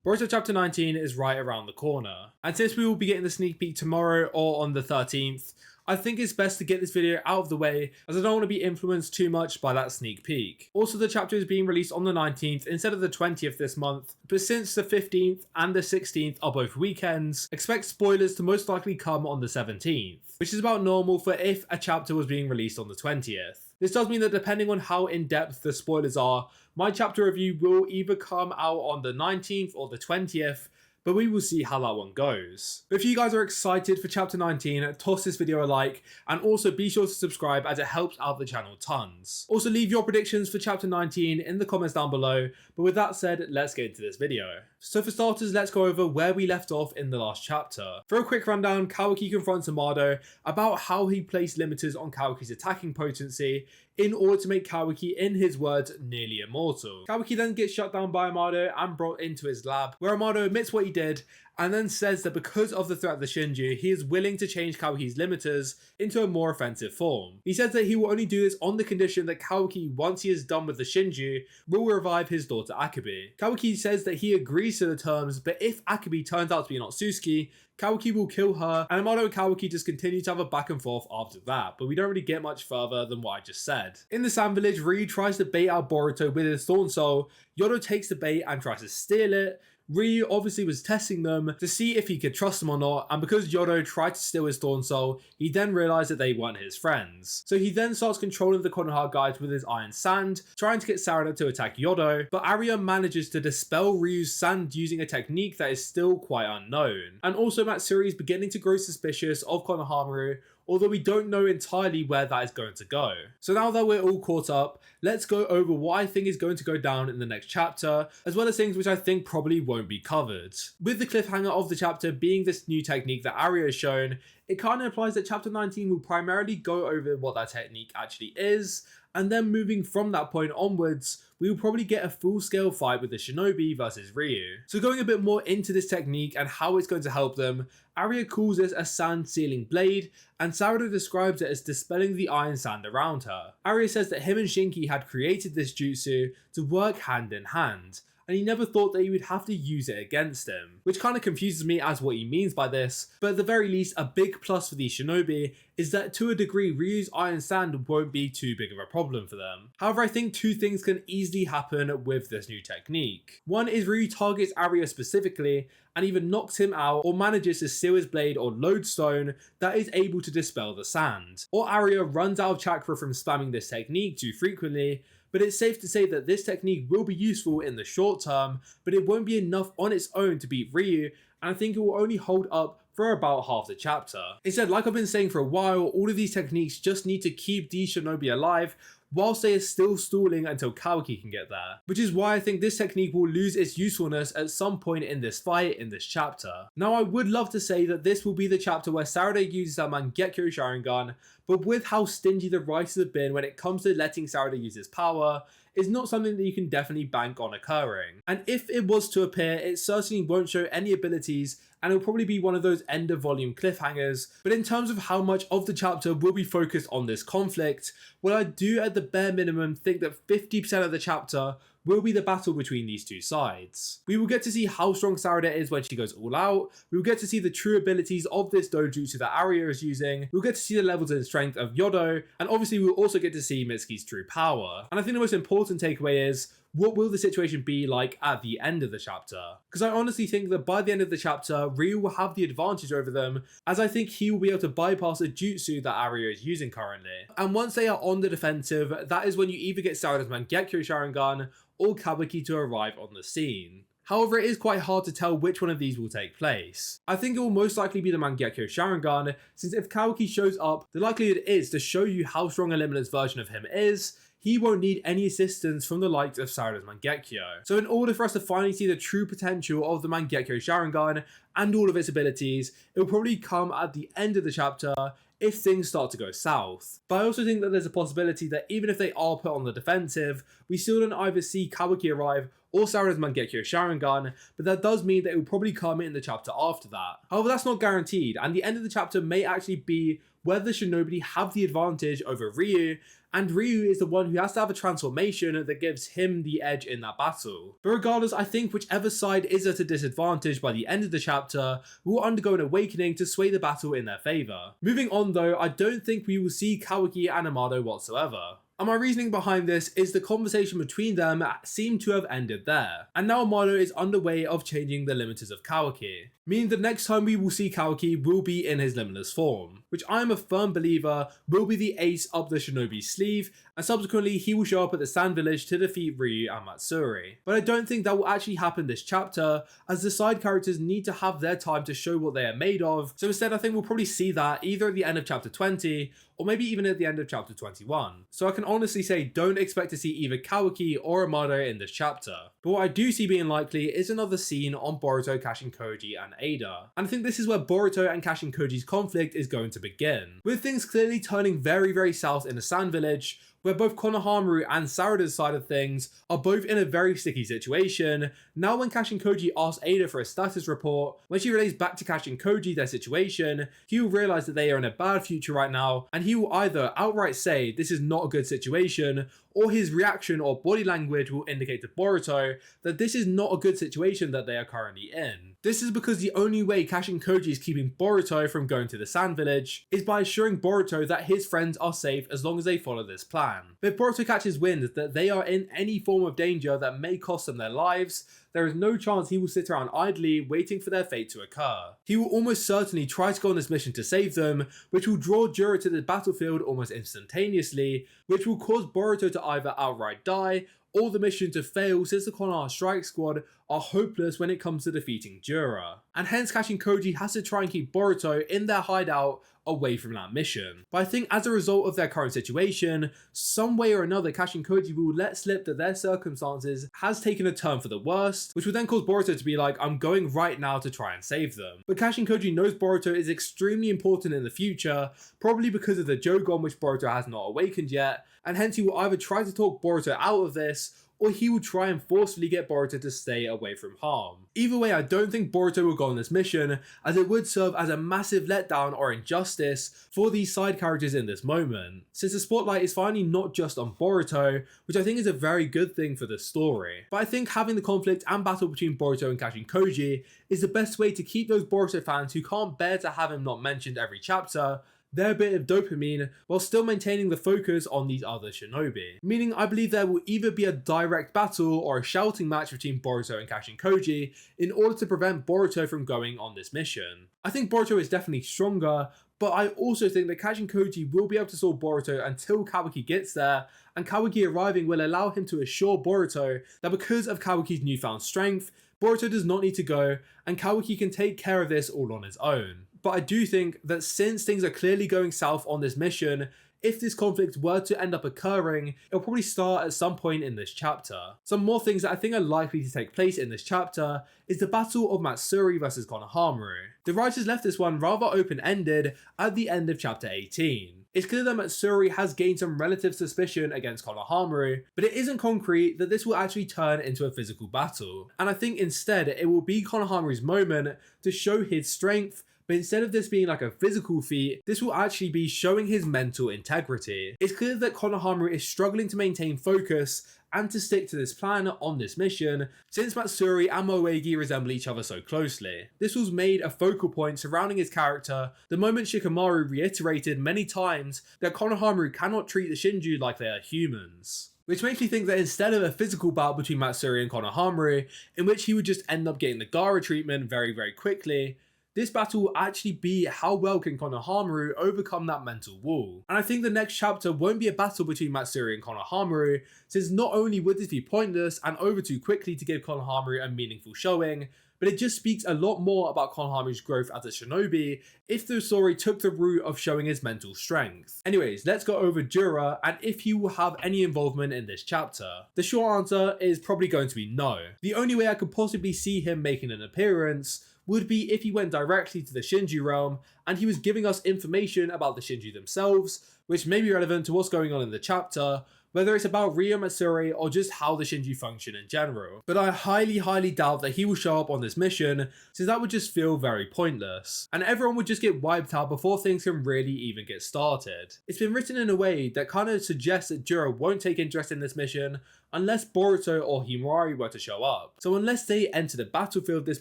Boruto chapter 19 is right around the corner, and since we will be getting the sneak peek tomorrow or on the 13th, I think it's best to get this video out of the way as I don't want to be influenced too much by that sneak peek. Also, the chapter is being released on the 19th instead of the 20th this month, but since the 15th and the 16th are both weekends, expect spoilers to most likely come on the 17th, which is about normal for if a chapter was being released on the 20th. This does mean that depending on how in-depth the spoilers are, my chapter review will either come out on the 19th or the 20th, but we will see how that one goes. But if you guys are excited for chapter 19, toss this video a like, and also be sure to subscribe as it helps out the channel tons. Also leave your predictions for chapter 19 in the comments down below, but with that said, let's get into this video. So for starters, let's go over where we left off in the last chapter. For a quick rundown, Kawaki confronts Amado about how he placed limiters on Kawaki's attacking potency in order to make Kawaki, in his words, nearly immortal. Kawaki then gets shut down by Amado and brought into his lab, where Amado admits what he did and then says that because of the threat of the Shinju, he is willing to change Kawaki's limiters into a more offensive form. He says that he will only do this on the condition that Kawaki, once he is done with the Shinju, will revive his daughter Akabe. Kawaki says that he agrees to the terms, but if Akabe turns out to be an Otsutsuki, Kawaki will kill her, and Amado and Kawaki just continue to have a back and forth after that, but we don't really get much further than what I just said. In the Sand Village, Ryu tries to bait out Boruto with his Thorn Soul, Yodo takes the bait and tries to steal it. Ryu obviously was testing them to see if he could trust them or not, and because Yodo tried to steal his Thorn Soul, he then realized that they weren't his friends. So he then starts controlling the Konohamaru guys with his Iron Sand, trying to get Sarada to attack Yodo, but Arya manages to dispel Ryu's sand using a technique that is still quite unknown. And also Matsuri is beginning to grow suspicious of Konohamaru, although we don't know entirely where that is going to go. So now that we're all caught up, let's go over what I think is going to go down in the next chapter, as well as things which I think probably won't be covered. With the cliffhanger of the chapter being this new technique that Arya has shown, it kind of implies that chapter 19 will primarily go over what that technique actually is, and then moving from that point onwards, we will probably get a full-scale fight with the Shinobi versus Ryu. So going a bit more into this technique and how it's going to help them, Arya calls this a sand sealing blade, and Sarada describes it as dispelling the iron sand around her. Arya says that him and Shinki had created this jutsu to work hand in hand, and he never thought that he would have to use it against him, which kind of confuses me as what he means by this, but at the very least a big plus for these shinobi is that to a degree Ryu's Iron Sand won't be too big of a problem for them. However, I think two things can easily happen with this new technique. One is Ryu targets Arya specifically and either knocks him out or manages to steal his blade or lodestone that is able to dispel the sand, or Arya runs out of chakra from spamming this technique too frequently. But it's safe to say that this technique will be useful in the short term, but it won't be enough on its own to beat Ryu, and I think it will only hold up for about half the chapter. Instead, like I've been saying for a while, all of these techniques just need to keep these shinobi alive whilst they are still stalling until Kawaki can get there, which is why I think this technique will lose its usefulness at some point in this fight in this chapter. Now I would love to say that this will be the chapter where Sarada uses that Mangekyo Sharingan, but with how stingy the writers have been when it comes to letting Sarada use his power, is not something that you can definitely bank on occurring. And if it was to appear, it certainly won't show any abilities, and it'll probably be one of those end of volume cliffhangers. But in terms of how much of the chapter will be focused on this conflict, well, I do at the bare minimum think that 50% of the chapter will be the battle between these two sides. We will get to see how strong Sarada is when she goes all out, we will get to see the true abilities of this dojutsu that Arya is using, we'll get to see the levels and strength of Yodo, and obviously we'll also get to see Mitsuki's true power. And I think the most important takeaway is, what will the situation be like at the end of the chapter? Because I honestly think that by the end of the chapter, Ryu will have the advantage over them, as I think he will be able to bypass the jutsu that Arya is using currently. And once they are on the defensive, that is when you either get Sarada's Mangekyo Sharingan or Kawaki to arrive on the scene. However, it is quite hard to tell which one of these will take place. I think it will most likely be the Mangekyo Sharingan, since if Kawaki shows up, the likelihood is to show you how strong a limitless version of him is, he won't need any assistance from the likes of Sarada's Mangekyo. So in order for us to finally see the true potential of the Mangekyo Sharingan and all of its abilities, it will probably come at the end of the chapter if things start to go south. But I also think that there's a possibility that even if they are put on the defensive, we still don't either see Kawaki arrive or Sarada's Mangekyo Sharingan, but that does mean that it will probably come in the chapter after that. However, that's not guaranteed, and the end of the chapter may actually be whether the shinobi have the advantage over Ryu, and Ryu is the one who has to have a transformation that gives him the edge in that battle. But regardless, I think whichever side is at a disadvantage by the end of the chapter will undergo an awakening to sway the battle in their favour. Moving on though, I don't think we will see Kawaki and Amado whatsoever. And my reasoning behind this is the conversation between them seemed to have ended there. And now Amado is underway of changing the limiters of Kawaki, meaning the next time we will see Kawaki will be in his limitless form, which I am a firm believer will be the ace up the shinobi's sleeve, and subsequently he will show up at the Sand Village to defeat Ryu and Matsuri. But I don't think that will actually happen this chapter, as the side characters need to have their time to show what they are made of, so instead I think we'll probably see that either at the end of chapter 20, or maybe even at the end of chapter 21. So I can honestly say don't expect to see either Kawaki or Amado in this chapter. But what I do see being likely is another scene on Boruto, Kashin, Koji and Ada. And I think this is where Boruto and Kashin Koji's conflict is going to begin, with things clearly turning very south in the Sand Village, where both Konohamaru and Sarada's side of things are both in a very sticky situation. Now when Kashin Koji asks Ada for a status report, when she relays back to Kashin Koji their situation, he will realise that they are in a bad future right now, and he will either outright say this is not a good situation, or his reaction or body language will indicate to Boruto that this is not a good situation that they are currently in. This is because the only way Kashin Koji is keeping Boruto from going to the Sand Village is by assuring Boruto that his friends are safe as long as they follow this plan. But if Boruto catches wind that they are in any form of danger that may cost them their lives, there is no chance he will sit around idly waiting for their fate to occur. He will almost certainly try to go on this mission to save them, which will draw Jura to the battlefield almost instantaneously, which will cause Boruto to either outright die or the mission to fail, since the Konoha Strike Squad are hopeless when it comes to defeating Jura. And hence Kashin Koji has to try and keep Boruto in their hideout away from that mission. But I think as a result of their current situation, some way or another Kashin Koji will let slip that their circumstances has taken a turn for the worst, which will then cause Boruto to be like, I'm going right now to try and save them. But Kashin Koji knows Boruto is extremely important in the future, probably because of the jougan which Boruto has not awakened yet, and hence he will either try to talk Boruto out of this, or he will try and forcefully get Boruto to stay away from harm. Either way, I don't think Boruto will go on this mission, as it would serve as a massive letdown or injustice for these side characters in this moment, since the spotlight is finally not just on Boruto, which I think is a very good thing for the story. But I think having the conflict and battle between Boruto and Kashin Koji is the best way to keep those Boruto fans who can't bear to have him not mentioned every chapter their bit of dopamine while still maintaining the focus on these other shinobi. Meaning I believe there will either be a direct battle or a shouting match between Boruto and Kashin Koji in order to prevent Boruto from going on this mission. I think Boruto is definitely stronger, but I also think that Kashin Koji will be able to solve Boruto until Kawaki gets there, and Kawaki arriving will allow him to assure Boruto that because of Kawaki's newfound strength, Boruto does not need to go, and Kawaki can take care of this all on his own. But I do think that since things are clearly going south on this mission, if this conflict were to end up occurring, it'll probably start at some point in this chapter. Some more things that I think are likely to take place in this chapter is the battle of Matsuri versus Konohamaru. The writers left this one rather open-ended at the end of chapter 18. It's clear that Matsuri has gained some relative suspicion against Konohamaru, but it isn't concrete that this will actually turn into a physical battle. And I think instead it will be Konohamaru's moment to show his strength, but instead of this being like a physical feat, this will actually be showing his mental integrity. It's clear that Konohamaru is struggling to maintain focus and to stick to this plan on this mission, since Matsuri and Moegi resemble each other so closely. This was made a focal point surrounding his character the moment Shikamaru reiterated many times that Konohamaru cannot treat the Shinju like they are humans. Which makes me think that instead of a physical battle between Matsuri and Konohamaru, in which he would just end up getting the Gaara treatment very quickly, this battle will actually be how well can Konohamaru overcome that mental wall. And I think the next chapter won't be a battle between Matsuri and Konohamaru, since not only would this be pointless and over too quickly to give Konohamaru a meaningful showing, but it just speaks a lot more about Konohamaru's growth as a shinobi if the story took the route of showing his mental strength. Anyways, let's go over Jura and if he will have any involvement in this chapter. The short answer is probably going to be no. The only way I could possibly see him making an appearance would be if he went directly to the Shinju realm and he was giving us information about the Shinju themselves, which may be relevant to what's going on in the chapter, whether it's about Ryo Matsuri or just how the Shinju function in general. But I highly doubt that he will show up on this mission, since that would just feel very pointless, and everyone would just get wiped out before things can really even get started. It's been written in a way that kind of suggests that Jura won't take interest in this mission unless Boruto or Himawari were to show up. So unless they enter the battlefield this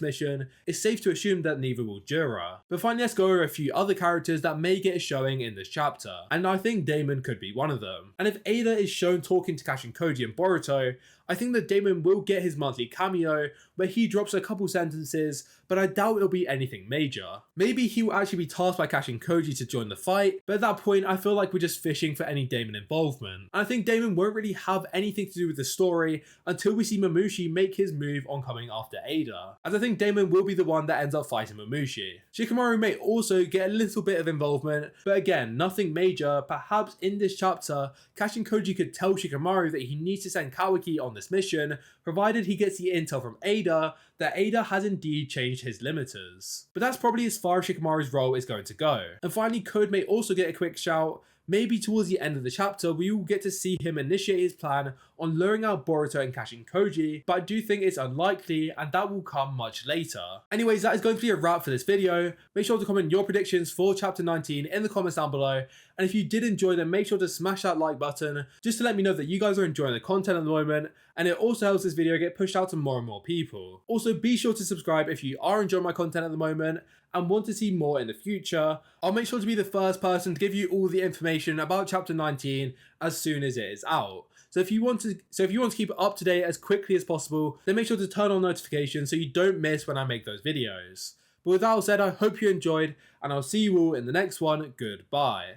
mission, it's safe to assume that neither will Jura. But finally, let's go over a few other characters that may get a showing in this chapter, and I think Damon could be one of them. And if Ada is shown talking to Kashin, Koji and Boruto, I think that Damon will get his monthly cameo where he drops a couple sentences, but I doubt it'll be anything major. Maybe he will actually be tasked by Kashin Koji to join the fight, but at that point I feel like we're just fishing for any Damon involvement. And I think Damon won't really have anything to do with the story until we see Mamushi make his move on coming after Ada, as I think Damon will be the one that ends up fighting Mamushi. Shikamaru may also get a little bit of involvement, but again, nothing major. Perhaps in this chapter, Kashin Koji could tell Shikamaru that he needs to send Kawaki on this mission, provided he gets the intel from Ada that Ada has indeed changed his limiters. But that's probably as far as Shikamaru's role is going to go. And finally, Code may also get a quick shout. Maybe towards the end of the chapter, we will get to see him initiate his plan on luring out Boruto and Kashin Koji, but I do think it's unlikely, and that will come much later. Anyways, that is going to be a wrap for this video. Make sure to comment your predictions for chapter 19 in the comments down below, and if you did enjoy them, make sure to smash that like button, just to let me know that you guys are enjoying the content at the moment, and it also helps this video get pushed out to more and more people. Also, be sure to subscribe if you are enjoying my content at the moment, and want to see more in the future. I'll make sure to be the first person to give you all the information about chapter 19 as soon as it is out. So if you want to keep it up to date as quickly as possible, then make sure to turn on notifications so you don't miss when I make those videos. But with that all said, I hope you enjoyed, and I'll see you all in the next one. Goodbye.